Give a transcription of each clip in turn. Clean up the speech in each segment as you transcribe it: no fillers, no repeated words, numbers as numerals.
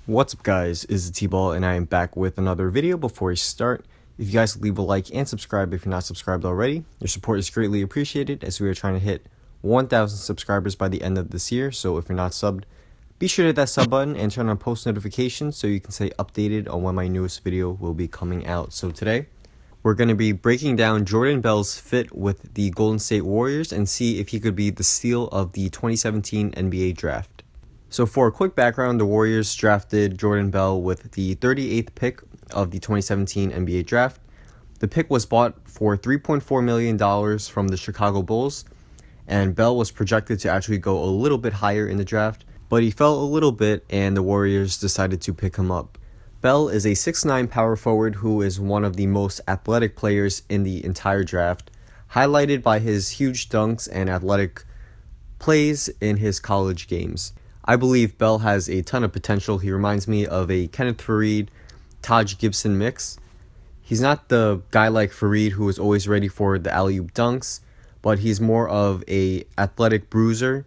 What's up guys, it's T-Ball and I am back with another video. Before we start, if you guys leave a like and subscribe if you're not subscribed already, your support is greatly appreciated as we are trying to hit 1,000 subscribers by the end of this year. So if you're not subbed, be sure to hit that sub button and turn on post notifications so you can stay updated on when my newest video will be coming out. So today, we're going to be breaking down Jordan Bell's fit with the Golden State Warriors and see if he could be the steal of the 2017 NBA draft. So for a quick background, the Warriors drafted Jordan Bell with the 38th pick of the 2017 NBA draft. The pick was bought for $3.4 million from the Chicago Bulls, and Bell was projected to actually go a little bit higher in the draft, but he fell a little bit and the Warriors decided to pick him up. Bell is a 6'9" power forward who is one of the most athletic players in the entire draft, highlighted by his huge dunks and athletic plays in his college games. I believe Bell has a ton of potential. He reminds me of a Kenneth Faried, Taj Gibson mix. He's not the guy like Faried who is always ready for the alley-oop dunks, but he's more of a athletic bruiser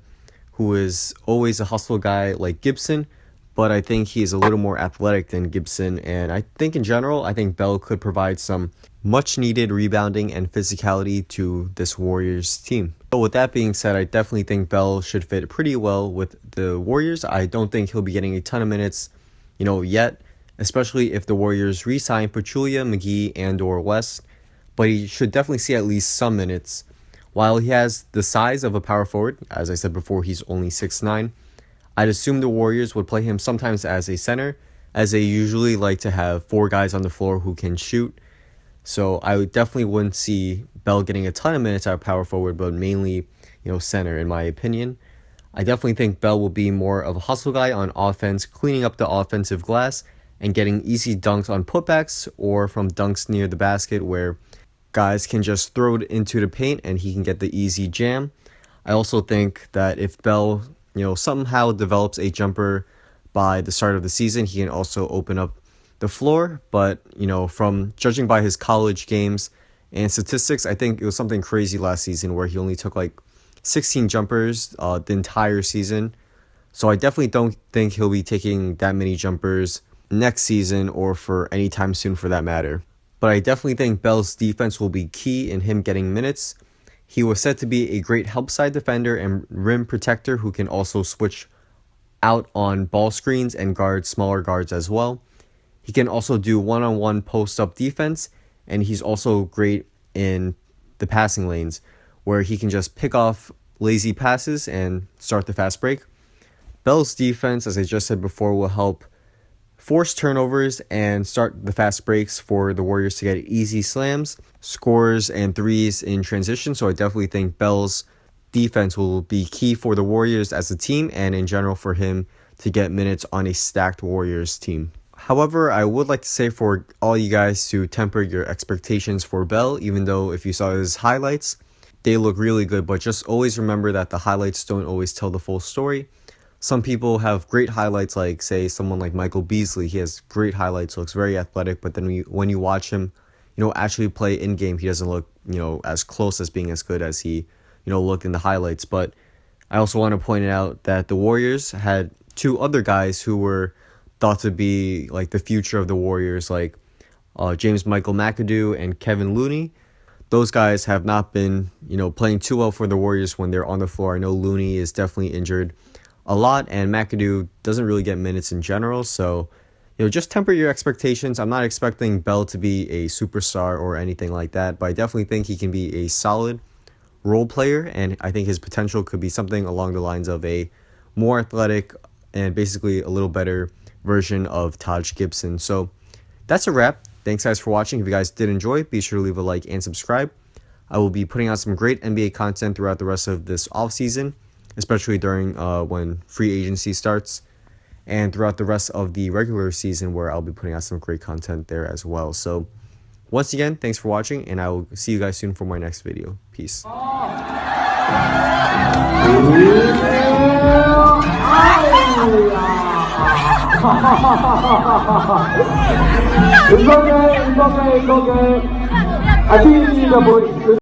who is always a hustle guy like Gibson, but I think he is a little more athletic than Gibson, and I think in general, I think Bell could provide some much-needed rebounding and physicality to this Warriors team. But with that being said, I definitely think Bell should fit pretty well with the Warriors. I don't think he'll be getting a ton of minutes, yet, especially if the Warriors re-sign Pachulia, McGee, and/or West, but he should definitely see at least some minutes. While he has the size of a power forward, as I said before, he's only 6'9", I'd assume the Warriors would play him sometimes as a center, as they usually like to have 4 guys on the floor who can shoot. So I definitely wouldn't see Bell getting a ton of minutes at power forward, but mainly, center in my opinion. I definitely think Bell will be more of a hustle guy on offense, cleaning up the offensive glass and getting easy dunks on putbacks or from dunks near the basket where guys can just throw it into the paint and he can get the easy jam. I also think that if Bell somehow develops a jumper by the start of the season, he can also open up the floor. But, from judging by his college games and statistics, I think it was something crazy last season where he only took like 16 jumpers the entire season. So I definitely don't think he'll be taking that many jumpers next season or for any time soon for that matter. But I definitely think Bell's defense will be key in him getting minutes. He was said to be a great help side defender and rim protector who can also switch out on ball screens and guard smaller guards as well. He can also do one-on-one post-up defense, and he's also great in the passing lanes where he can just pick off lazy passes and start the fast break. Bell's defense, as I just said before, will help force turnovers and start the fast breaks for the Warriors to get easy slams, scores, and threes in transition. So I definitely think Bell's defense will be key for the Warriors as a team and in general for him to get minutes on a stacked Warriors team. However, I would like to say for all you guys to temper your expectations for Bell, even though if you saw his highlights, they look really good, but just always remember that the highlights don't always tell the full story. Some people have great highlights, like say someone like Michael Beasley. He has great highlights, looks very athletic, but then when you watch him, actually play in game, he doesn't look, as close as being as good as he, looked in the highlights. But I also want to point out that the Warriors had 2 other guys who were thought to be like the future of the Warriors, like James Michael McAdoo and Kevin Looney. Those guys have not been, playing too well for the Warriors when they're on the floor. I know Looney is definitely injured a lot, and McAdoo doesn't really get minutes in general. So, just temper your expectations. I'm not expecting Bell to be a superstar or anything like that, but I definitely think he can be a solid role player, and I think his potential could be something along the lines of a more athletic and basically a little better version of Taj Gibson. So that's a wrap. Thanks guys for watching. If you guys did enjoy, be sure to leave a like and subscribe. I will be putting out some great NBA content throughout the rest of this offseason, especially during when free agency starts, and throughout the rest of the regular season where I'll be putting out some great content there as well. So once again, thanks for watching, and I will see you guys soon for my next video. Peace. It's okay. I think you need a voice.